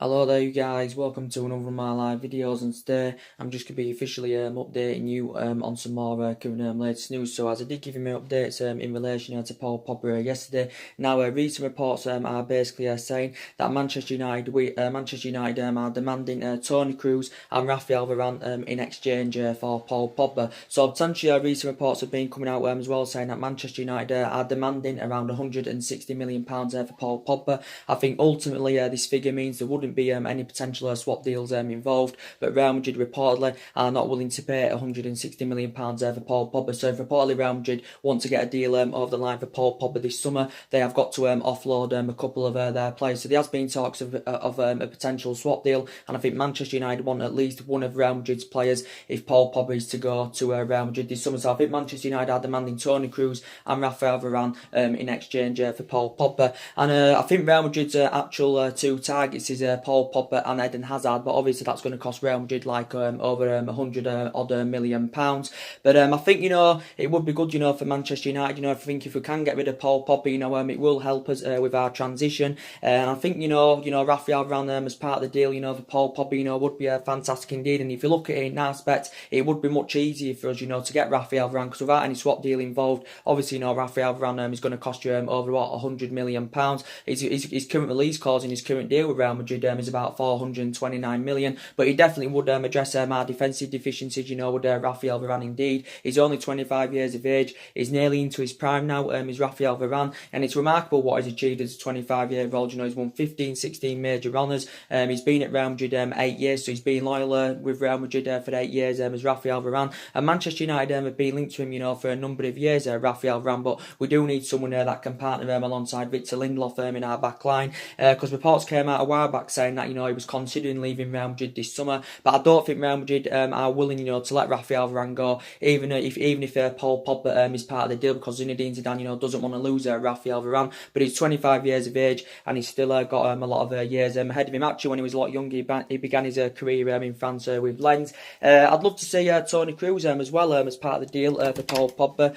Hello there you guys, welcome to another of my live videos, and today I'm just going to be officially updating you on some more current latest news. So as I did give you my updates in relation to Paul Pogba yesterday, now recent reports are basically saying that Manchester United are demanding Toni Kroos and Raphael Varane in exchange for Paul Pogba. So potentially recent reports have been coming out as well saying that Manchester United are demanding around £160 million for Paul Pogba. I think ultimately this figure means there wouldn't be any potential swap deals involved, but Real Madrid reportedly are not willing to pay £160 million for Paul Pogba. So if reportedly Real Madrid want to get a deal over the line for Paul Pogba this summer, they have got to offload a couple of their players. So there has been talks of a potential swap deal, and I think Manchester United want at least one of Real Madrid's players if Paul Pogba is to go to Real Madrid this summer. So I think Manchester United are demanding Toni Kroos and Raphael Varane in exchange for Paul Pogba. And I think Real Madrid's actual two targets is Paul Pogba and Eden Hazard, but obviously that's going to cost Real Madrid like over £100 million. But I think it would be good for Manchester United. I think if we can get rid of Paul Pogba, it will help us with our transition. And I think Raphael Varane as part of the deal, for Paul Pogba, would be fantastic indeed. And if you look at it in that aspect, it would be much easier for us, to get Raphael Varane, because without any swap deal involved, obviously Raphael Varane is going to cost you over £100 million. His current release clause in his current deal with Real Madrid is about £429 million, but he definitely would address our defensive deficiencies, with Raphael Varane indeed. He's only 25 years of age, he's nearly into his prime now, is Raphael Varane, and it's remarkable what he's achieved as a 25-year-old. He's won 15-16 major honours, he's been at Real Madrid 8 years, so he's been loyal with Real Madrid for 8 years as Raphael Varane, and Manchester United have been linked to him, for a number of years, Raphael Varane, but we do need someone that can partner alongside Victor Lindelof in our back line, because reports came out a while back saying that he was considering leaving Real Madrid this summer, but I don't think Real Madrid are willing to let Raphael Varane go, even if Paul Pogba is part of the deal, because Zinedine Zidane doesn't want to lose Raphael Varane, but he's 25 years of age and he's still got a lot of years ahead of him. Actually, when he was a lot younger, he began his career in France with Lens. I'd love to see Toni Kroos as well as part of the deal for Paul Pogba.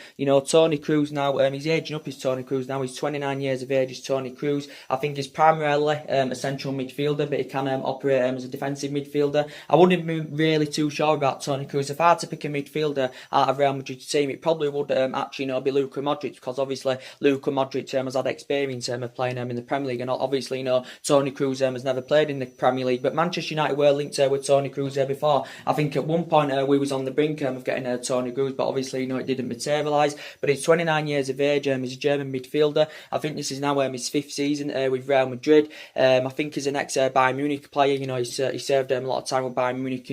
Toni Kroos now, he's aging up, Toni Kroos now, he's 29 years of age, Toni Kroos. I think he's primarily a central midfielder, but he can operate as a defensive midfielder. I wouldn't be really too sure about Toni Kroos. If I had to pick a midfielder out of Real Madrid's team, it probably would actually be Luka Modric, because obviously Luka Modric has had experience of playing in the Premier League, and obviously Toni Kroos has never played in the Premier League, but Manchester United were linked with Toni Kroos before. I think at one point we was on the brink of getting Toni Kroos, but obviously it didn't materialise. But he's 29 years of age, he's a German midfielder. I think this is now his 5th season with Real Madrid. I think he's an ex-Bayern Munich player. He served a lot of time with Bayern Munich,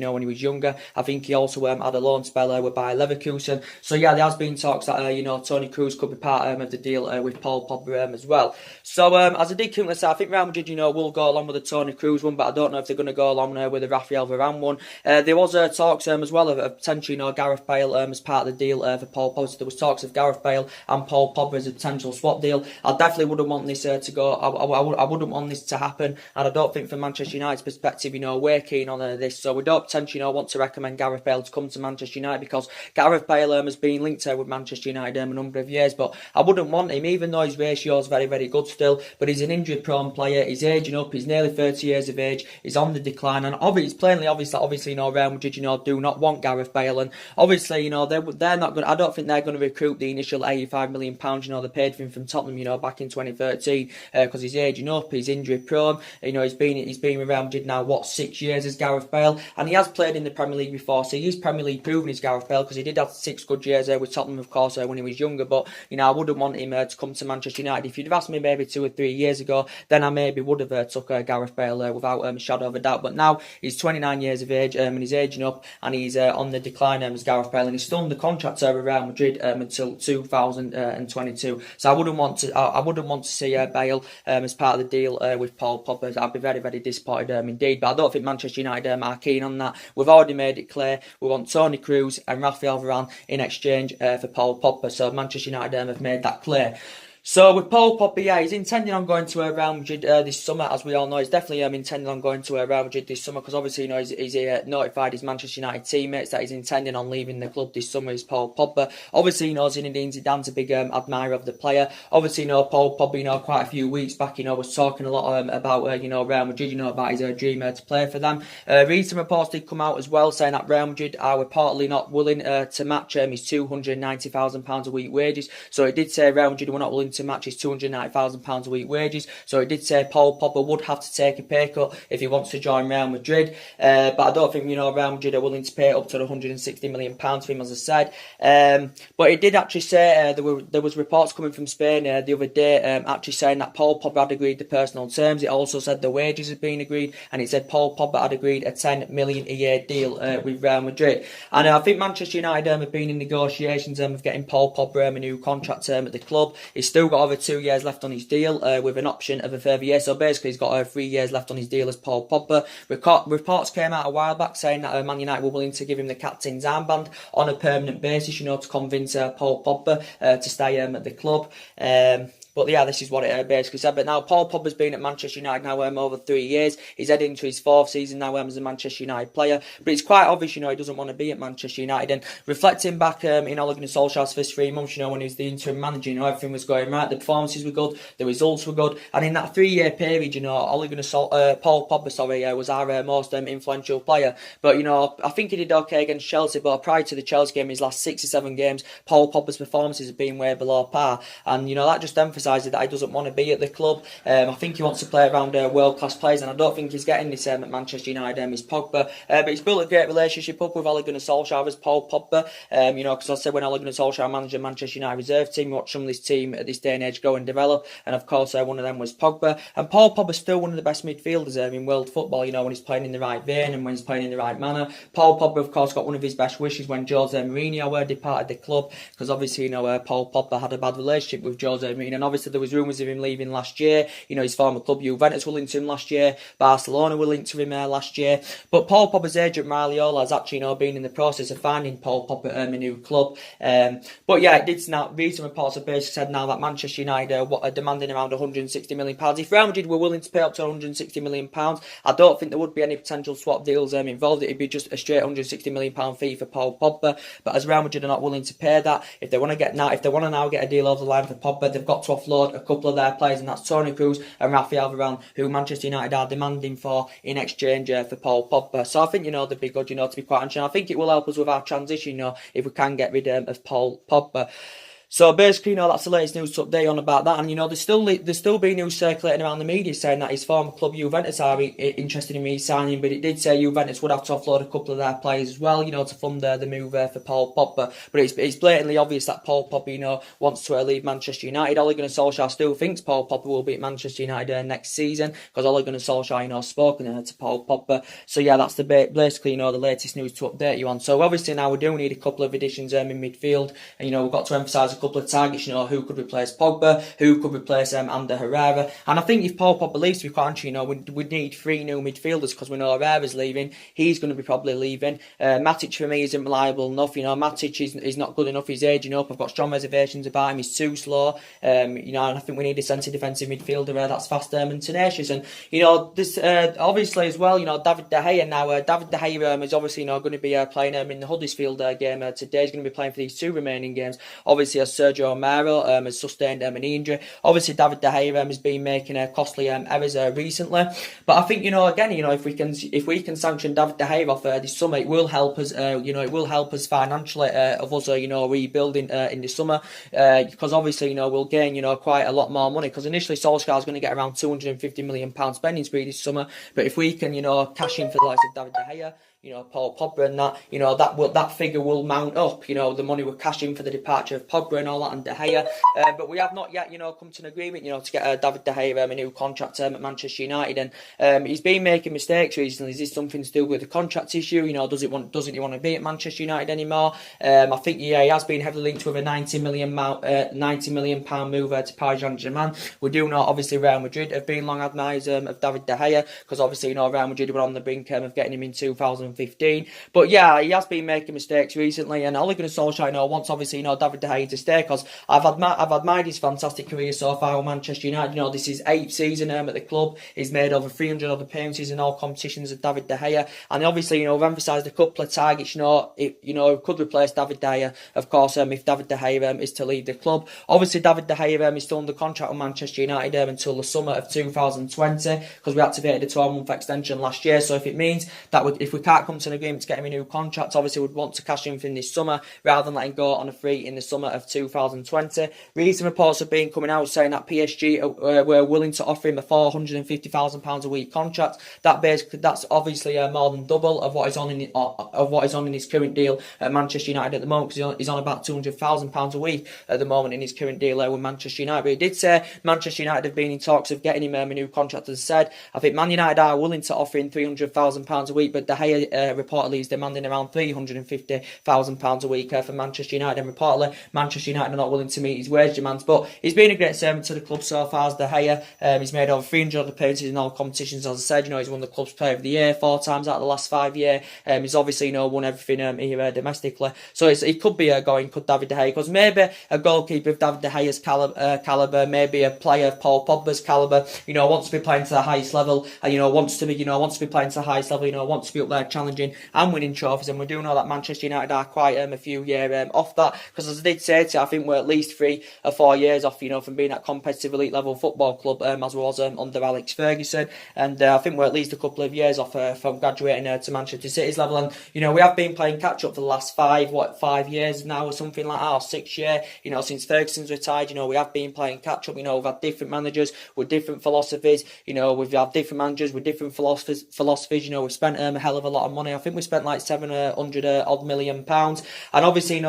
when he was younger. I think he also had a loan spell with Bayer Leverkusen. So yeah, there has been talks that Toni Kroos could be part of the deal with Paul Pogba as well. So as I did currently say, I think Real Madrid will go along with the Toni Kroos one, but I don't know if they're going to go along with the Raphael Varane one. There was talks as well of potentially Gareth Bale as part of the deal for Paul Pogba. So there was talks of Gareth Bale and Paul Pogba as a potential swap deal. I definitely wouldn't want this to go. I wouldn't want this to happen, and I don't think from Manchester United's perspective, we're keen on this. So we don't potentially want to recommend Gareth Bale to come to Manchester United, because Gareth Bale has been linked with Manchester United a number of years, but I wouldn't want him, even though his ratio is very, very good still. But he's an injury-prone player. He's aging up. He's nearly 30 years of age. He's on the decline, and it's plainly obvious that Real Madrid, do not want Gareth Bale, and obviously, they're not going. I don't think they're going to recruit the initial £85 million they paid for him from Tottenham, back in 2013, because he's aging up. He's injury-prone. He's been with Real Madrid now 6 years as Gareth Bale, and he has played in the Premier League before, so he's Premier League proven as Gareth Bale, because he did have 6 good years with Tottenham, of course, when he was younger. But I wouldn't want him to come to Manchester United. If you'd have asked me maybe 2 or 3 years ago, then I maybe would have took Gareth Bale without a shadow of a doubt. But now he's 29 years of age, and he's aging up, and he's on the decline as Gareth Bale, and he's still under contract with Real Madrid until 2022. So I wouldn't want to see Bale as part of the deal with Paul Pogba. I'd be very, very disappointed indeed. But I don't think Manchester United are keen on that. We've already made it clear we want Toni Kroos and Raphael Varane in exchange for Paul Pogba. So Manchester United have made that clear. So with Paul Pogba, yeah, he's intending on going to Real Madrid this summer, as we all know. He's definitely intending on going to Real Madrid this summer because obviously, you know, he's notified his Manchester United teammates that he's intending on leaving the club this summer. Is Paul Pogba? Obviously, you know, Zinedine Zidane's a big admirer of the player. Obviously, you know, Paul Pogba, you know, quite a few weeks back, you know, was talking a lot about you know, Real Madrid, you know, about his dream to play for them. Recent reports did come out as well saying that Real Madrid are reportedly not willing to match his £290,000 a week wages. So it did say Real Madrid were not willing to match his £290,000 a week wages. So it did say Paul Pogba would have to take a pay cut if he wants to join Real Madrid. But I don't think, you know, Real Madrid are willing to pay up to £160 million for him, as I said. But it did actually say there was reports coming from Spain the other day actually saying that Paul Pogba had agreed the personal terms. It also said the wages had been agreed, and it said Paul Pogba had agreed a £10 million a year deal with Real Madrid. And I think Manchester United have been in negotiations of getting Paul Pogba a new contract at the club. He's still got over 2 years left on his deal with an option of a further year. So basically, he's got 3 years left on his deal as Paul Pogba. Reports came out a while back saying that Man United were willing to give him the captain's armband on a permanent basis, you know, to convince Paul Pogba to stay at the club. But yeah, this is what it basically said. But now Paul Pogba's been at Manchester United now over 3 years. He's heading into his 4th season now as a Manchester United player. But it's quite obvious, you know, he doesn't want to be at Manchester United. And reflecting back in Ole Gunnar Solskjaer's first 3 months, you know, when he was the interim manager, you know, everything was going right. The performances were good. The results were good. And in that 3-year period, you know, Paul Pogba, was our most influential player. But, you know, I think he did okay against Chelsea. But prior to the Chelsea game, his last 6 or 7 games, Paul Pogba's performances have been way below par. And, you know, that just emphasises that he doesn't want to be at the club. I think he wants to play around world-class players, and I don't think he's getting this at Manchester United. Is Pogba, but he's built a great relationship up with Ole Gunnar Solskjaer as Paul Pogba. You know, because I said when Ole Gunnar Solskjaer managed the Manchester United reserve team, watched some of this team at this day and age go and develop, and of course one of them was Pogba. And Paul Pogba's still one of the best midfielders in world football. You know, when he's playing in the right vein and when he's playing in the right manner. Paul Pogba, of course, got one of his best wishes when Jose Mourinho departed the club, because obviously, you know, Paul Pogba had a bad relationship with Jose Mourinho, and obviously there was rumours of him leaving last year. You know, his former club Juventus were linked to him last year. Barcelona were linked to him last year. But Paul Pogba's agent Mariola has actually, you know, been in the process of finding Paul Pogba a new club. But yeah, it did now. Recent reports have basically said now that Manchester United are demanding around £160 million. If Real Madrid were willing to pay up to £160 million, I don't think there would be any potential swap deals involved. It'd be just a straight £160 million fee for Paul Pogba. But as Real Madrid are not willing to pay that, if they want to now get a deal over the line for Pogba, they've got to offload a couple of their players, and that's Toni Kroos and Raphael Varane, who Manchester United are demanding for in exchange for Paul Pogba. So I think, you know, they'd be good, you know, to be quite honest. And I think it will help us with our transition, you know, if we can get rid of Paul Pogba. So basically, you know, that's the latest news to update on about that. And, you know, there's still been news circulating around the media saying that his former club Juventus are interested in re-signing, but it did say Juventus would have to offload a couple of their players as well, you know, to fund the move for Paul Pogba. But it's blatantly obvious that Paul Pogba, you know, wants to leave Manchester United. Ole Gunnar Solskjaer still thinks Paul Pogba will be at Manchester United next season, because Ole Gunnar Solskjaer, you know, spoken to Paul Pogba. So yeah, that's basically, you know, the latest news to update you on. So obviously now we do need a couple of additions in midfield, and, you know, we've got to emphasise a couple of targets, you know, who could replace Pogba, who could replace Ander Herrera. And I think if Paul Pogba leaves, to be quite honest, you know, we need 3 new midfielders, because we know Herrera's leaving. He's going to be probably leaving. Matic for me isn't reliable enough. You know, Matic is not good enough. He's aging up. I've got strong reservations about him. He's too slow. You know, and I think we need a centre defensive midfielder that's faster and tenacious. And, you know, this obviously as well, you know, David De Gea now. David De Gea is obviously, you know, going to be playing in the Huddersfield game today. He's going to be playing for these 2 remaining games. Obviously, as Sergio Romero has sustained an injury. Obviously, David De Gea has been making costly errors recently. But I think, you know, again, you know, if we can sanction David De Gea off this summer, it will help us. You know, it will help us financially of us, you know, rebuilding in the summer, because obviously, you know, we'll gain, you know, quite a lot more money. Because initially, Solskjaer is going to get around £250 million spending spree this summer. But if we can, you know, cash in for the likes of David De Gea, you know, Paul Pogba and that, you know, that figure will mount up. You know, the money we're cashing for the departure of Pogba and all that, and De Gea. But we have not yet, you know, come to an agreement, you know, to get David De Gea a new contract at Manchester United. And he's been making mistakes recently. Is this something to do with the contract issue? You know, doesn't he want to be at Manchester United anymore? I think, yeah, he has been heavily linked with a £90 million move to Paris Saint-Germain. We do know, obviously, Real Madrid have been long admirers of David De Gea, because obviously, you know, Real Madrid were on the brink of getting him in 2015. But yeah, he has been making mistakes recently, and Ole Gunnar Solskjaer, you know, wants obviously, you know, David De Gea to stay stay, because I've admired his fantastic career so far with Manchester United. You know, this is 8th season at the club. He's made over 300 other appearances in all competitions of David De Gea, and obviously, you know, we've emphasised a couple of targets. You know, it could replace David De Gea, of course, if David De Gea is to leave the club. Obviously, David De Gea is still under contract with Manchester United until the summer of 2020, because we activated a 12-month extension last year. So if it means that if we can't come to an agreement to get him a new contract, obviously we'd want to cash him in this summer rather than letting go on a free in the summer of 2020. Recent reports have been coming out saying that PSG were willing to offer him a £450,000 a week contract. That's obviously more than double of what is on in his current deal at Manchester United at the moment, because he's on about £200,000 a week at the moment in his current deal with Manchester United. But he did say Manchester United have been in talks of getting him a new contract. As I said, I think Man United are willing to offer him £300,000 a week, but De Gea reportedly is demanding around £350,000 a week for Manchester United, and reportedly Manchester United are not willing to meet his wage demands. But he's been a great servant to the club so far as De Gea. He's made over 300 appearances in all competitions. As I said, you know, he's won the club's Player of the Year 4 times out of the last 5 years. He's obviously, you know, won everything here domestically. So it could be could David De Gea, because maybe a goalkeeper of David De Gea's caliber, maybe a player of Paul Pogba's caliber, you know, wants to be playing to the highest level, and wants to be playing to the highest level, wants to be up there challenging and winning trophies. And we do know that Manchester United are quite a few years off that, because as I did say to you, I think we're at least 3 or 4 years off, from being that competitive elite level football club as we was under Alex Ferguson, and I think we're at least a couple of years off from graduating to Manchester City's level. And we have been playing catch up for the last 5 years now, or something like that, or 6 years, since Ferguson's retired. We have been playing catch up. We've had different managers with different philosophies. We've had different managers with different philosophies. We've spent a hell of a lot of money. I think we spent like £700 million, and obviously,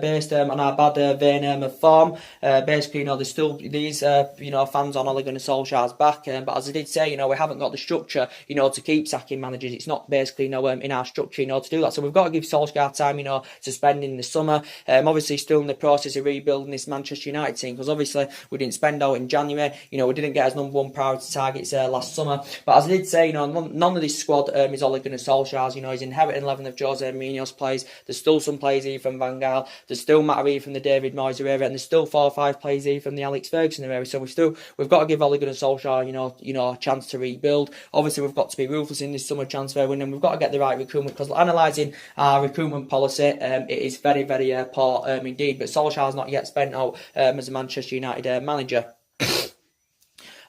based on our bad vein of form, basically, there's still these fans on Ole Gunnar Solskjaer's back. But as I did say, we haven't got the structure, to keep sacking managers. It's not basically, in our structure, to do that. So we've got to give Solskjaer time, to spend in the summer. Obviously, still in the process of rebuilding this Manchester United team, because obviously we didn't spend out in January. We didn't get as #1 priority targets last summer. But as I did say, none of this squad is Ole Gunnar Solskjaer's. He's inheriting 11 of Jose Mourinho's players. There's still some players here from Van Gaal. There's still Matt Reed from the David Moyes era, and there's still 4 or 5 players here from the Alex Ferguson era. So we've got to give Ole Gunnar Solskjaer, a chance to rebuild. Obviously, we've got to be ruthless in this summer transfer window, and we've got to get the right recruitment, because analysing our recruitment policy, it is very, very poor indeed. But Solskjaer's not yet spent out as a Manchester United manager.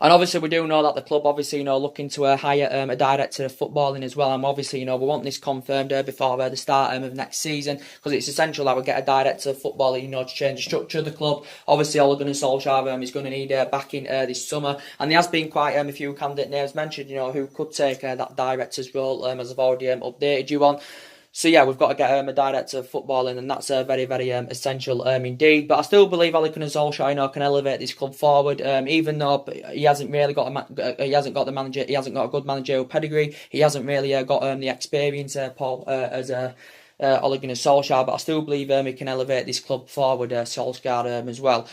And obviously, we do know that the club, obviously, looking to hire a director of footballing as well. And obviously, we want this confirmed before the start of next season, because it's essential that we get a director of footballing, to change the structure of the club. Obviously, Ole Gunnar Solskjaer is going to need backing this summer. And there has been quite a few candidate names mentioned, who could take that director's role, as I've already updated you on. So yeah, we've got to get a director of footballing, and that's very, very essential indeed. But I still believe Ole Gunnar Solskjaer, can elevate this club forward. Even though he hasn't really got a good managerial pedigree, he hasn't really got the experience, Paul, as Ole Gunnar Solskjaer. But I still believe he can elevate this club forward, Solskjaer as well.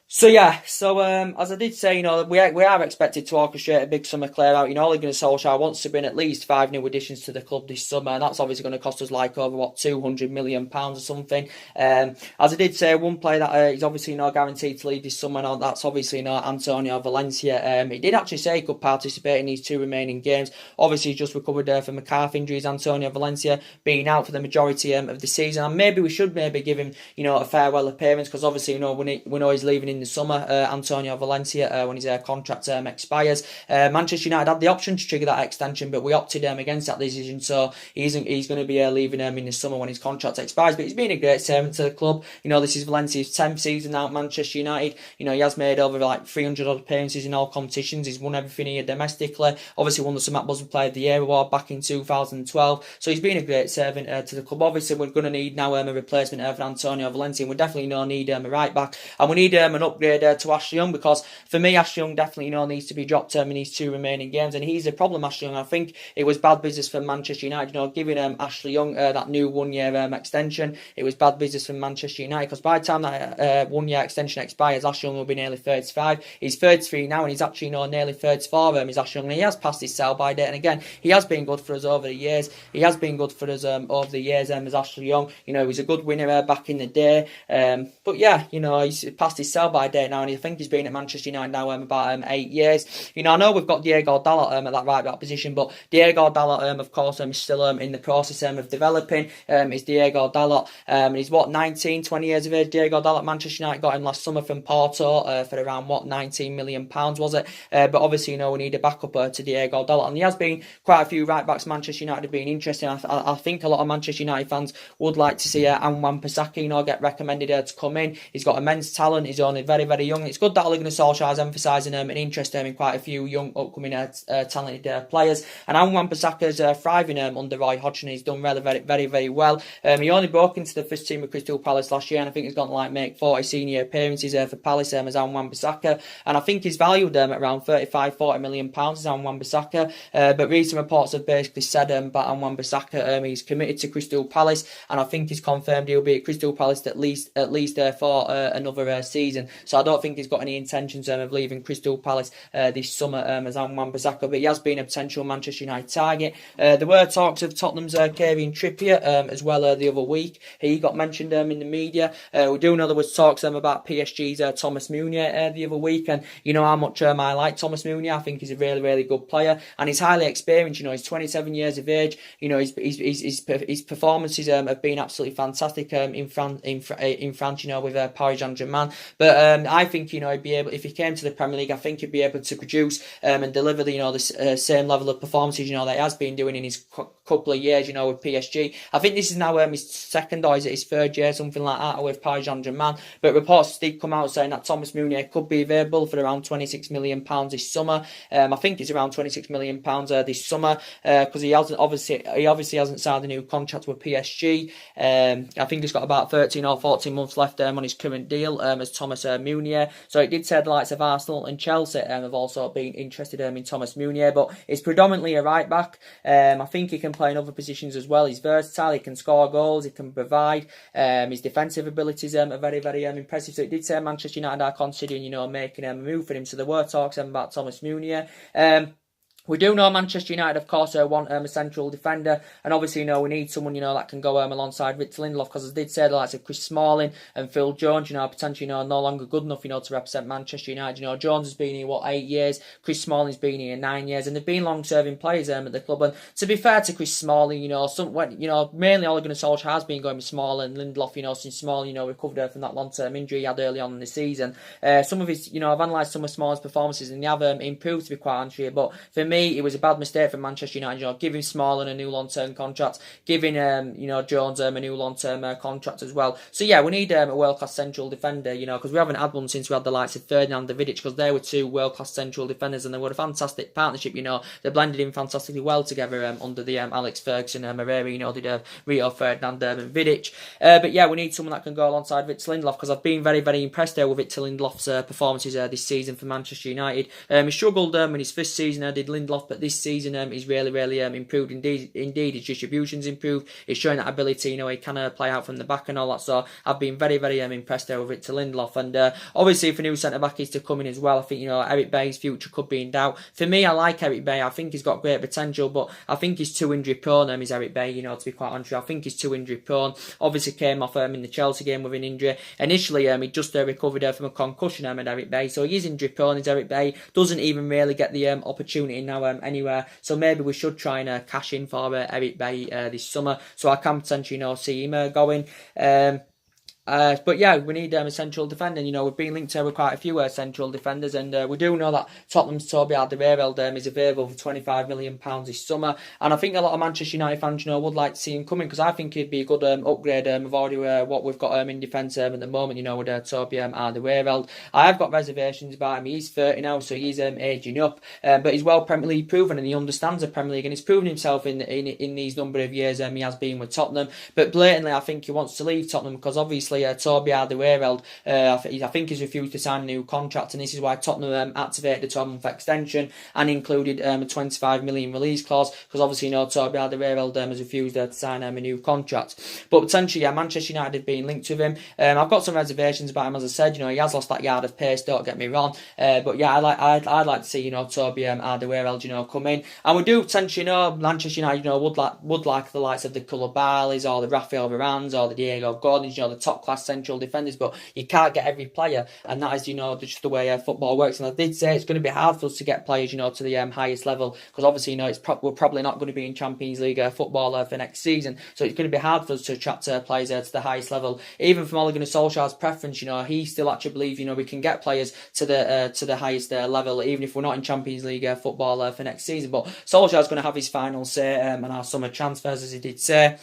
So yeah, as I did say, we are expected to orchestrate a big summer clear out. Ole Gunnar Solskjaer wants to bring at least 5 new additions to the club this summer, and that's obviously going to cost us like over £200 million or something. As I did say, one player that is obviously not guaranteed to leave this summer, and that's obviously Antonio Valencia. He did actually say he could participate in these 2 remaining games. Obviously, he's just recovered from a calf injuries. Antonio Valencia being out for the majority of the season, and maybe we should give him a farewell appearance, because obviously we know he's leaving in the summer, Antonio Valencia, when his contract expires. Manchester United had the option to trigger that extension, but we opted against that decision. So he's going to be leaving in the summer when his contract expires. But he's been a great servant to the club. This is Valencia's 10th season now at Manchester United. He has made over like 300 odd appearances in all competitions. He's won everything here domestically. Obviously won the Matt Busby Player of the Year award back in 2012. So he's been a great servant to the club. Obviously we're going to need now a replacement for Antonio Valencia. And we definitely need a right back, and we need an upgrade to Ashley Young, because for me, Ashley Young definitely, needs to be dropped in these 2 remaining games, and he's the problem, Ashley Young. I think it was bad business for Manchester United, giving Ashley Young that new 1-year extension. It was bad business for Manchester United, because by the time that 1-year extension expires, Ashley Young will be nearly 35. He's 33 now, and he's actually, nearly 34. He's Ashley Young, and he has passed his sell-by date, and again, he has been good for us over the years. He has been good for us over the years as Ashley Young. He was a good winner back in the day. But yeah, he's passed his sell-by date now, and I think he's been at Manchester United now about 8 years. I know we've got Diego Dalot at that right back position, but Diego Dalot, of course, is still in the process of developing. Is Diego Dalot, and he's 19, 20 years of age. Diego Dalot, Manchester United got him last summer from Porto for around 19 million pounds, was it? But obviously, we need a backup to Diego Dalot, and there has been quite a few right backs Manchester United have been interested in. I think a lot of Manchester United fans would like to see Wan-Bissaka, get recommended to come in. He's got immense talent. He's only very, very young. It's good that Ole Gunnar Solskjaer is emphasising an interest in quite a few young upcoming talented players. And Wan-Bissaka is thriving under Roy Hodgson. He's done really, very, very, very well. He only broke into the first team of Crystal Palace last year, and I think he's gone to make 40 senior appearances for Palace as Wan-Bissaka. And I think he's valued at around 35-40 million pounds as Wan-Bissaka. But recent reports have basically said about Wan-Bissaka, he's committed to Crystal Palace, and I think he's confirmed he'll be at Crystal Palace at least for another season. So I don't think he's got any intentions of leaving Crystal Palace this summer as Wan-Bissaka, but he has been a potential Manchester United target. There were talks of Tottenham's Kieran Trippier as well the other week. He got mentioned in the media. We do know there was talks about PSG's Thomas Meunier the other week, and how much I like Thomas Meunier. I think he's a really, really good player, and he's highly experienced. He's 27 years of age. His performances have been absolutely fantastic in France. With Paris Saint-Germain. But I think he'd be able, if he came to the Premier League, I think he'd be able to produce and deliver the same level of performances that he has been doing in his couple of years with PSG. I think this is now his second, or is it his third year, something like that, with Paris Saint-Germain. But reports did come out saying that Thomas Meunier could be available for around £26 million this summer. I think it's around £26 million this summer because he obviously hasn't signed a new contract with PSG. I think he's got about 13 or 14 months left on his current deal as Thomas Meunier. So it did say the likes of Arsenal and Chelsea have also been interested in Thomas Meunier, but he's predominantly a right back. I think he can play in other positions as well. He's versatile, he can score goals, he can provide. His defensive abilities are very, very impressive. So it did say Manchester United are considering making a move for him. So there were talks about Thomas Meunier. We do know Manchester United, of course, want a central defender, and obviously, we need someone, that can go alongside Victor Lindelof, because as I did say, the likes of Chris Smalling and Phil Jones, potentially, no longer good enough, to represent Manchester United. Jones has been here, 8 years, Chris Smalling's been here 9 years, and they've been long-serving players at the club, and to be fair to Chris Smalling, mainly Ole Gunnar Solskjaer has been going with Smalling and Lindelof, since Smalling, recovered from that long-term injury he had early on in the season. Some of his, I've analysed some of Smalling's performances, and they have improved, to be quite honest here, but for me, it was a bad mistake for Manchester United, giving Smalling a new long-term contract, giving Jones a new long-term contract as well. So yeah, we need a world-class central defender, because we haven't had one since we had the likes of Ferdinand and Vidic, because they were two world-class central defenders, and they were a fantastic partnership. They blended in fantastically well together under the Alex Ferguson era. Did Rio Ferdinand and Vidic. But yeah, we need someone that can go alongside Victor Lindelof, because I've been very, very impressed with Victor Lindelof's performances this season for Manchester United. He struggled in his first season, did Lindelof, but this season he's really, really improved. Indeed, his distribution's improved. He's showing that ability, he can play out from the back and all that. So I've been very, very impressed with Victor Lindelof. And obviously, if a new centre-back is to come in as well, I think, Eric Bay's future could be in doubt. For me, I like Eric Bay. I think he's got great potential, but I think he's too injury-prone, is Eric Bay, to be quite honest. I think he's too injury-prone. Obviously, came off in the Chelsea game with an injury. Initially, he just recovered from a concussion, Eric Bay. So he is injury-prone, is Eric Bay. Doesn't even really get the opportunity now anywhere. So maybe we should try and cash in for Eric Bay this summer. So I can potentially see him going. But yeah, we need a central defender. We've been linked with quite a few central defenders, and we do know that Tottenham's Toby Alderweireld is available for £25 million this summer. And I think a lot of Manchester United fans, would like to see him coming, because I think he'd be a good upgrade of already what we've got in defence at the moment. With Toby Alderweireld. I have got reservations about him. He's 30 now, so he's aging up, but he's well Premier League proven, and he understands the Premier League, and he's proven himself in these number of years he has been with Tottenham. But blatantly, I think he wants to leave Tottenham, because obviously, obviously Toby Alderweireld, I think he's refused to sign a new contract, and this is why Tottenham activated the 12-month extension and included a 25 million release clause, because obviously Toby Alderweireld has refused to sign a new contract. But potentially, Manchester United have been linked with him. I've got some reservations about him, as I said. He has lost that yard of pace, don't get me wrong. But yeah, I'd like to see Toby Alderweireld come in, and we do potentially Manchester United would like the likes of the Koulibalis or the Raphael Varanes or the Diego Gordons, the top class central defenders. But you can't get every player, and that is just the way football works. And I did say it's going to be hard for us to get players to the highest level, because obviously we're probably not going to be in Champions League football for next season, so it's going to be hard for us to attract players to the highest level. Even from Ole Gunnar Solskjaer's preference, he still actually believes we can get players to the highest level, even if we're not in Champions League football for next season. But Solskjaer's going to have his final say on our summer transfers, as he did say.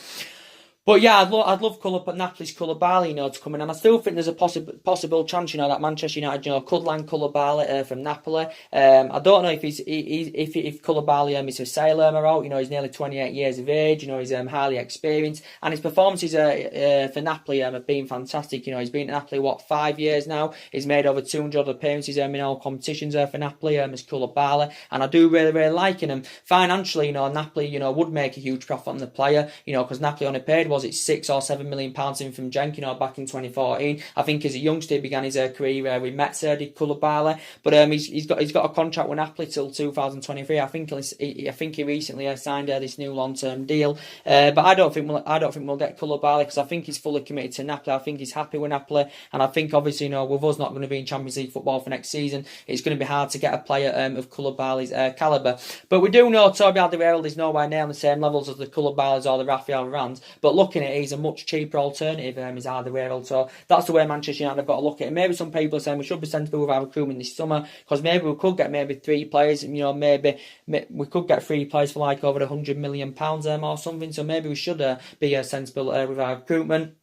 But yeah, I'd love Napoli's Koulibaly, to come in, and I still think there's a possible chance, that Manchester United, could land Koulibaly from Napoli. I don't know if if Koulibaly is for sale or out. He's nearly 28 years of age. He's highly experienced, and his performances for Napoli have been fantastic. He's been at Napoli 5 years now. He's made over 200 appearances in all competitions for Napoli as Koulibaly, and I do really liking him. Financially, Napoli would make a huge profit on the player, because Napoli only paid, was it £6 or £7 million in from Genk, back in 2014. I think as a youngster he began his career with Metz, did Koulibaly, but he's got a contract with Napoli till 2023. I think he recently signed this new long-term deal, but I don't think we'll get Koulibaly, because I think he's fully committed to Napoli. I think he's happy with Napoli, and I think obviously with us not going to be in Champions League football for next season, it's going to be hard to get a player of Koulibaly's calibre. But we do know Toby Alderweireld is nowhere near on the same levels as the Koulibalys or the Raphael Varanes, but looking at it, he's a much cheaper alternative is Alderweireld. So that's the way Manchester United have got to look at it. Maybe some people are saying we should be sensible with our recruitment this summer, because maybe we could get 3 players. Maybe we could get 3 players for like over £100 million or something. So maybe we should be sensible with our recruitment.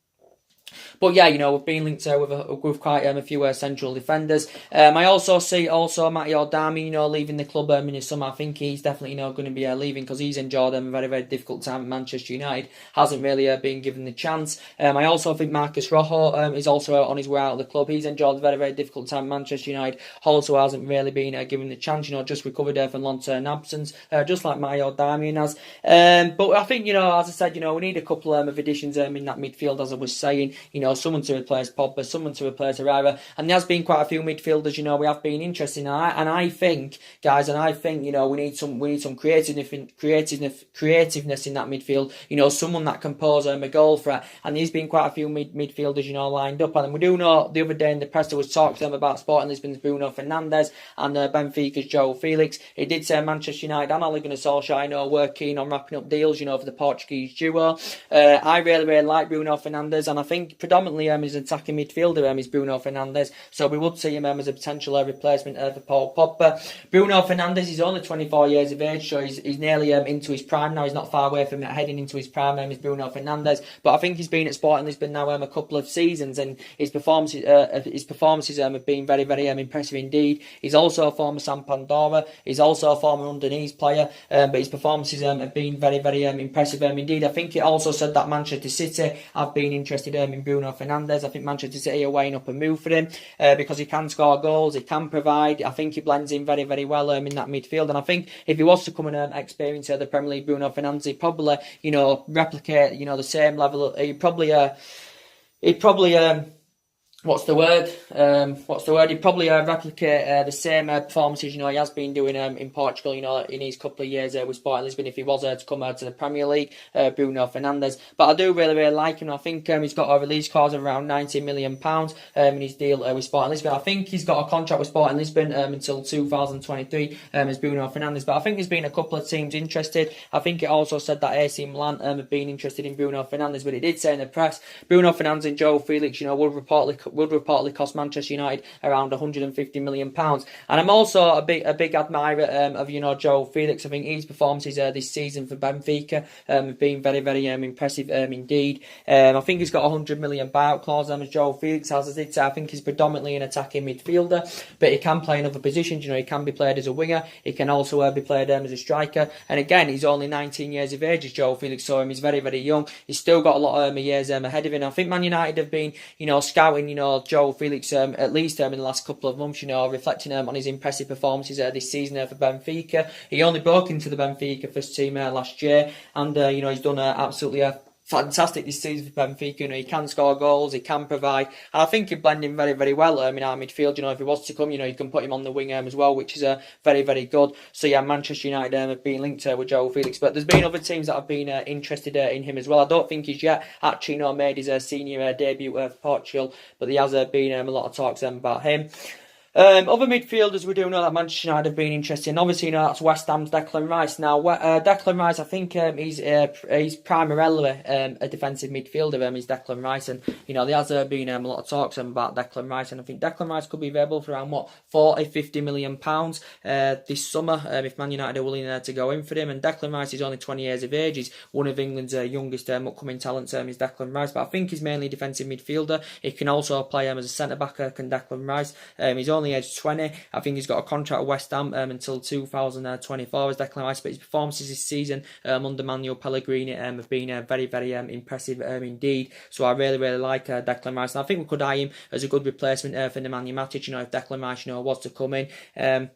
But yeah, we've been linked with quite a few central defenders. I also see Matty Adami, leaving the club in the summer. I think he's definitely going to be leaving, because he's enjoyed a very difficult time at Manchester United. Hasn't really been given the chance. I also think Marcus Rojo is also on his way out of the club. He's enjoyed a very difficult time at Manchester United. Also hasn't really been given the chance. Just recovered from long-term absence, just like Matty Adami has. But I think as I said, we need a couple of additions in that midfield, as I was saying. Someone to replace Pogba, someone to replace Herrera, and there's been quite a few midfielders, we have been interested in, and I think, guys, we need some creativeness in that midfield, someone that can pose a goal threat, and there's been quite a few midfielders, lined up, and we do know the other day in the press there was talk to them about Sporting Lisbon's Bruno Fernandes and Benfica's João Felix. He did say Manchester United and Ole Gunnar Solskjaer, were keen on wrapping up deals, for the Portuguese duo. I really like Bruno Fernandes, and I think predominantly his attacking midfielder is Bruno Fernandes, so we would see him as a potential replacement for Paul Pogba. Bruno Fernandes is only 24 years of age, so he's nearly into his prime now. He's not far away from heading into his prime, is Bruno Fernandes, but I think he's been at Sporting Lisbon now a couple of seasons, and his performances have been very impressive indeed. He's also a former Sampdoria, he's also a former Udinese player, but his performances have been very impressive indeed. I think it also said that Manchester City have been interested in Bruno Fernandes. I think Manchester City are weighing up a move for him because he can score goals, he can provide. I think he blends in very well in that midfield, and I think if he was to come and experience the Premier League, Bruno Fernandes, he'd probably replicate the same level. He'd probably What's the word? He'd probably replicate the same performances, he has been doing in Portugal, in his couple of years with Sporting Lisbon, if he was to come to the Premier League, Bruno Fernandes. But I do really like him. I think he's got a release clause of around £90 million in his deal with Sporting Lisbon. I think he's got a contract with Sporting Lisbon until 2023 as Bruno Fernandes. But I think there's been a couple of teams interested. I think it also said that AC Milan have been interested in Bruno Fernandes, but it did say in the press, Bruno Fernandes and João Felix, would reportedly would reportedly cost Manchester United around £150 million. And I'm also a big admirer of Joe Felix. I think his performances this season for Benfica have been very, very impressive indeed. I think he's got a £100 million buyout clause as Joe Felix has. As I did say, I think he's predominantly an attacking midfielder, but he can play in other positions. He can be played as a winger. He can also be played as a striker. And again, he's only 19 years of age, as Joe Felix saw him. He's very, very young. He's still got a lot of years ahead of him. I think Man United have been, scouting, Joe Felix at least in the last couple of months, reflecting on his impressive performances this season for Benfica. He only broke into the Benfica first team last year, and he's done absolutely fantastic this season for Benfica. He can score goals, he can provide, and I think he'd blend in very, very well in our midfield. If he was to come, you can put him on the wing as well, which is very, very good. So yeah, Manchester United have been linked with Joe Felix, but there's been other teams that have been interested in him as well. I don't think he's yet actually made his senior debut for Portugal, but there has been a lot of talks about him. Other midfielders, we do know that Manchester United have been interested in. Obviously, that's West Ham's Declan Rice. Now, Declan Rice, I think he's primarily a defensive midfielder. He's Declan Rice, and there has been a lot of talks about Declan Rice, and I think Declan Rice could be available for around 40-50 million pounds this summer if Man United are willing to go in for him. And Declan Rice is only 20 years of age. He's one of England's youngest upcoming talents. Is Declan Rice, but I think he's mainly a defensive midfielder. He can also play as a centre back. Can Declan Rice? He's only aged 20. I think he's got a contract with West Ham until 2024 as Declan Rice, but his performances this season under Manuel Pellegrini have been very, very impressive indeed. So I really, really like Declan Rice, and I think we could eye him as a good replacement for Nemanja Matic, if Declan Rice was to come in.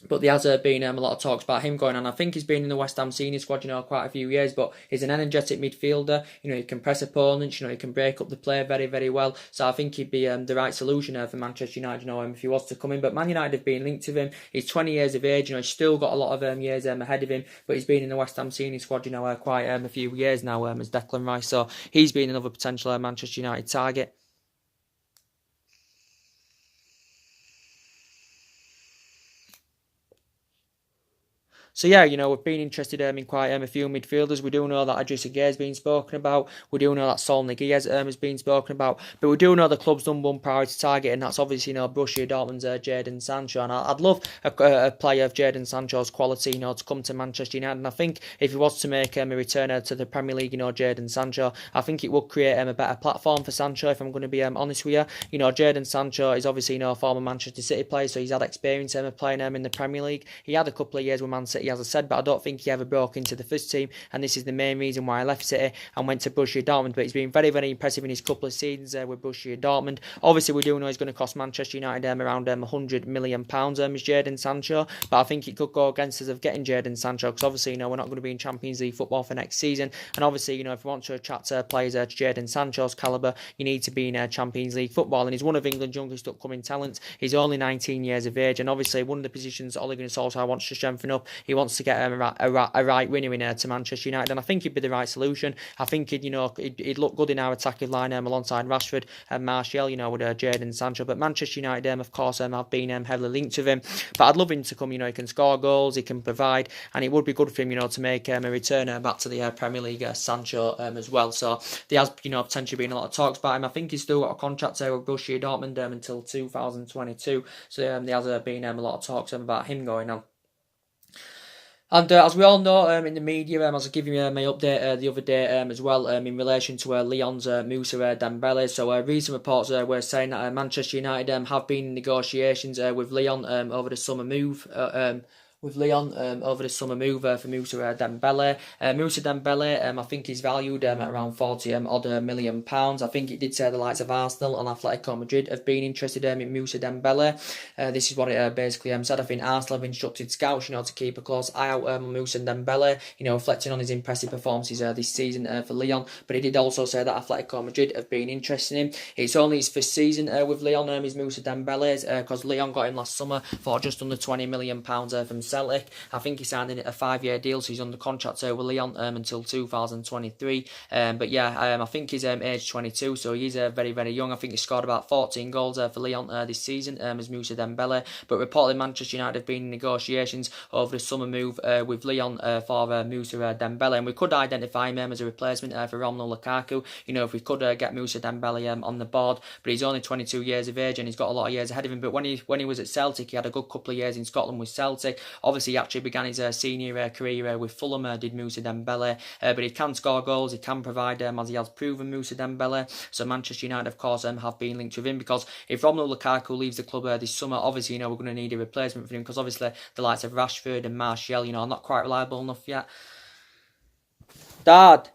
But there has been a lot of talks about him going on. I think he's been in the West Ham senior squad, quite a few years, but he's an energetic midfielder. He can press opponents, he can break up the play very, very well. So I think he'd be the right solution for Manchester United, if he was to come in. But Man United have been linked to him. He's 20 years of age, he's still got a lot of years ahead of him, but he's been in the West Ham senior squad, quite a few years now as Declan Rice. So he's been another potential Manchester United target. So yeah, we've been interested in quite a few midfielders. We do know that Idrissa Gueye has been spoken about. We do know that Sol Niguez has been spoken about. But we do know the club's number one priority target, and that's obviously Borussia Dortmund's Jadon Sancho. And I'd love a player of Jadon Sancho's quality, to come to Manchester United. And I think if he was to make a return to the Premier League, Jadon Sancho, I think it would create a better platform for Sancho. If I'm going to be honest with you, Jadon Sancho is obviously a former Manchester City player, so he's had experience of playing in the Premier League. He had a couple of years with Man City, as I said, but I don't think he ever broke into the first team, and this is the main reason why I left City and went to Borussia Dortmund. But he's been very, very impressive in his couple of seasons with Borussia Dortmund. Obviously, we do know he's going to cost Manchester United around £100 million is Jadon Sancho, but I think it could go against us of getting Jadon Sancho, because obviously, we're not going to be in Champions League football for next season, and obviously, if we want to attract players to Jadon Sancho's calibre, you need to be in Champions League football, and he's one of England's youngest upcoming talents. He's only 19 years of age, and obviously, one of the positions Ole Gunnar Solskjaer wants to strengthen up. He wants to get a right winner in to Manchester United, and I think he'd be the right solution. I think he'd look good in our attacking line alongside Rashford and Martial, with Jadon Sancho. But Manchester United, of course, have been heavily linked with him. But I'd love him to come. He can score goals, he can provide, and it would be good for him, to make a return back to the Premier League, Sancho as well. So there has, potentially been a lot of talks about him. I think he's still got a contract with Borussia Dortmund until 2022. So there has been a lot of talks about him going on. And as we all know in the media, I was giving you my update the other day as well in relation to Lyon's Moussa Dembele. So recent reports were saying that Manchester United have been in negotiations with Lyon over the summer move. For Moussa Dembele. Moussa Dembele, I think he's valued at around £40 million. I think it did say the likes of Arsenal and Atletico Madrid have been interested in Moussa Dembele. This is what it basically said. I think Arsenal have instructed scouts, to keep a close eye out on Moussa Dembele, reflecting on his impressive performances this season for Lyon. But he did also say that Atletico Madrid have been interested in him. It's only his first season with Lyon, is Moussa Dembele, because Lyon got him last summer for just under £20 million from Celtic. I think he signed a 5-year deal, so he's under contract with Lyon until 2023. But yeah, I think he's age 22, so he's very, very young. I think he scored about 14 goals for Lyon this season as Moussa Dembele. But reportedly Manchester United have been in negotiations over the summer move with Lyon for Moussa Dembele, and we could identify him as a replacement for Romelu Lukaku. You know, if we could get Moussa Dembele on the board, but he's only 22 years of age and he's got a lot of years ahead of him. But when he was at Celtic, he had a good couple of years in Scotland with Celtic. Obviously, he actually began his senior career with Fulham, did Moussa Dembele, but he can score goals, he can provide, as he has proven, Moussa Dembele. So Manchester United, of course, have been linked with him, because if Romelu Lukaku leaves the club this summer, obviously, you know, we're going to need a replacement for him, because obviously the likes of Rashford and Martial, you know, are not quite reliable enough yet. Dad!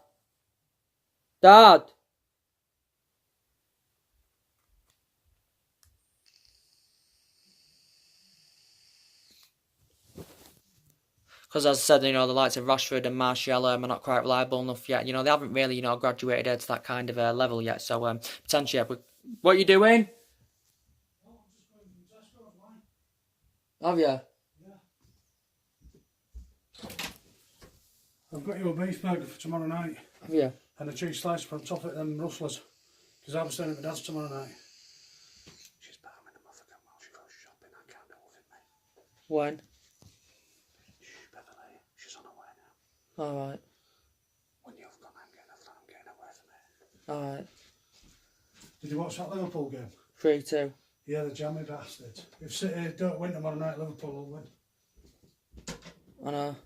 Because as I said, you know, the likes of Rashford and Martial are not quite reliable enough yet. You know, they haven't really, you know, graduated to that kind of level yet. So potentially, yeah, what are you doing? Oh, I'm just going to Tesco online. Have you? Yeah. I've got you a beef burger for tomorrow night. Have you? And a cheese slice on top of them rustlers. Because I'm staying at my dad's tomorrow night. She's palming them off again while she goes shopping. I can't deal with it, mate. When? Beverly, she's on her way now. Alright. When you've gone, I'm getting away from it. Alright. Did you watch that Liverpool game? 3-2. Yeah, the jammy bastards. If City don't win tomorrow night, Liverpool will win. I know.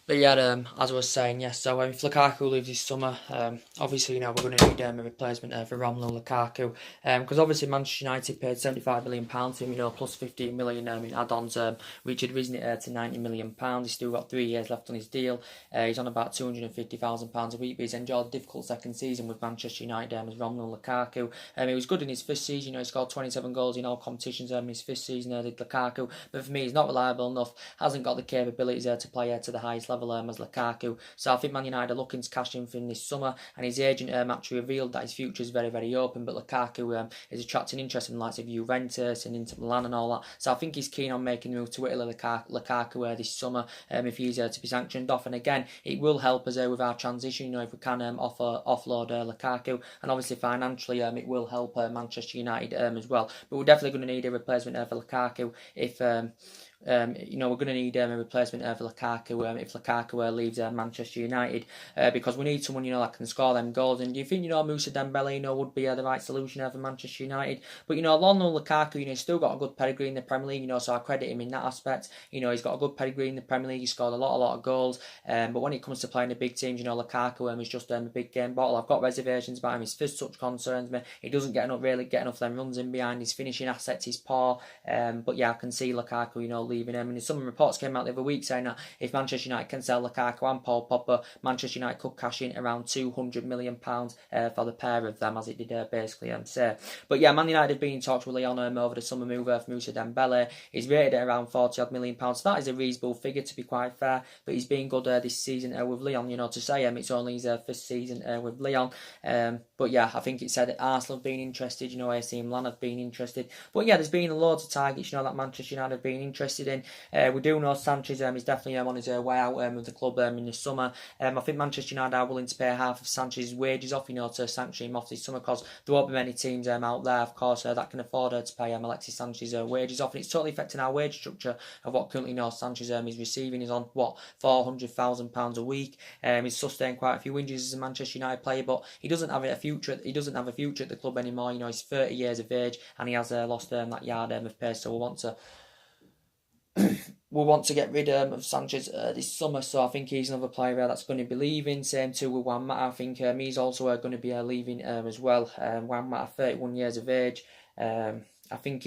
But yeah, as I was saying, yes, so if Lukaku leaves this summer, obviously, you know, we're going to need a replacement for Romelu Lukaku, because obviously Manchester United paid £75 million to him, you know, plus 15 million in add-ons, which had risen it to £90 million. He's still got 3 years left on his deal. He's on about £250,000 a week, but he's enjoyed a difficult second season with Manchester United as Romelu Lukaku. He was good in his first season, you know, he scored 27 goals in all competitions in his first season, did Lukaku, but for me, he's not reliable enough, hasn't got the capabilities to play to the highest level as Lukaku. So I think Man United are looking to cash in for him this summer, and his agent actually revealed that his future is very, very open, but Lukaku is attracting interest in the likes of Juventus and Inter Milan and all that. So I think he's keen on making the move to Italy, Lukaku this summer, if he's to be sanctioned off. And again, it will help us with our transition, you know, if we can offload Lukaku, and obviously financially it will help Manchester United as well. But we're definitely going to need a replacement for Lukaku if you know, we're going to need a replacement for Lukaku if Lukaku leaves Manchester United, because we need someone, you know, that can score them goals. And do you think, you know, Moussa Dembele, you know, would be the right solution for Manchester United? But, you know, Romelu Lukaku, you know, he's still got a good pedigree in the Premier League, you know, so I credit him in that aspect. You know, he's got a good pedigree in the Premier League, he scored a lot of goals, but when it comes to playing the big teams, you know, Lukaku is just a big game bottle. I've got reservations about him. His first touch concerns me. He doesn't get enough them runs in behind. His finishing assets is poor, but yeah, I can see Lukaku, you know, leaving him. And some reports came out the other week saying that if Manchester United can sell Lukaku and Paul Pogba, Manchester United could cash in around £200 million for the pair of them, as it did basically say. But yeah, Man United have been in talks with Lyon over the summer move for Moussa Dembele. He's rated at around £40 million. So that is a reasonable figure, to be quite fair. But he's been good this season with Lyon, you know, to say it's only his first season with Lyon. But yeah, I think it said that Arsenal have been interested, you know, AC Milan have been interested. But yeah, there's been loads of targets, you know, that Manchester United have been interested in. We do know Sanchez is definitely on his way out with the club in the summer. I think Manchester United are willing to pay half of Sanchez's wages off, you know, to sanction him off this summer, because there won't be many teams out there, of course, that can afford to pay Alexis Sanchez's wages off. And it's totally affecting our wage structure of what currently, you know, Sanchez is receiving. He's on, what, £400,000 a week. He's sustained quite a few injuries as a Manchester United player, but he doesn't have a future. He doesn't have a future at the club anymore. You know, he's 30 years of age and he has lost that yard of pace. So we want to get rid of Sanchez this summer, so I think he's another player that's going to be leaving. Same too with Juan Mata. I think he's also going to be leaving as well. Juan Mata, 31 years of age. I think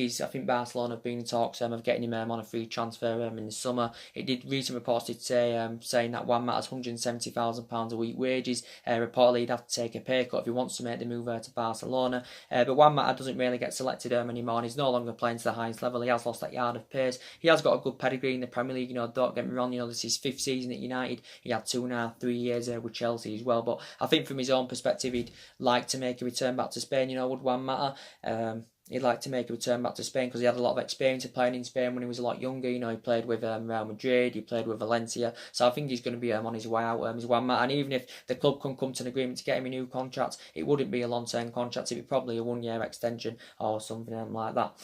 Barcelona have been in talks of getting him on a free transfer in the summer. It did recent reports did say saying that Juan Mata's £170,000 a week wages. Reportedly he'd have to take a pay cut if he wants to make the move to Barcelona. But Juan Mata doesn't really get selected anymore, and he's no longer playing to the highest level. He has lost that yard of pace. He has got a good pedigree in the Premier League. You know, don't get me wrong. You know, this is his 5th season at United. He had 2.5, 3 years with Chelsea as well. But I think from his own perspective, he'd like to make a return back to Spain. You know, would Juan Mata. he'd like to make a return back to Spain because he had a lot of experience of playing in Spain when he was a lot younger. You know, he played with Real Madrid, he played with Valencia, so I think he's going to be on his way out. His one man, and even if the club can come to an agreement to get him a new contract, it wouldn't be a long-term contract. It'd be probably a 1-year extension or something like that.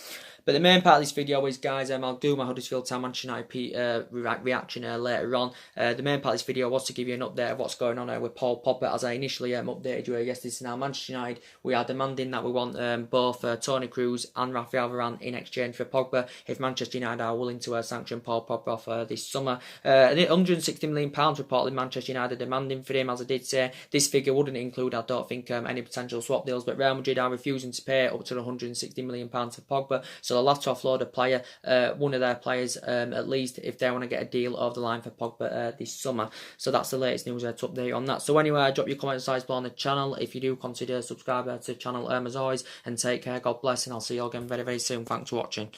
But the main part of this video is, guys, I'll do my Huddersfield Town Manchester United reaction later on. The main part of this video was to give you an update of what's going on with Paul Pogba, as I initially updated you yesterday. So now Manchester United, we are demanding that we want both Toni Kroos and Raphael Varane in exchange for Pogba. If Manchester United are willing to sanction Paul Pogba for this summer, £160 million reportedly Manchester United demanding for him. As I did say, this figure wouldn't include, I don't think, any potential swap deals, but Real Madrid are refusing to pay up to £160 million for Pogba, so they'll have to offload a player, one of their players at least, if they want to get a deal over the line for Pogba this summer. So that's the latest news to update on that. So anyway, drop your comment size below on the channel. If you do, consider subscribing to the channel as always, and take care, God bless, and I'll see you all again very, very soon. Thanks for watching.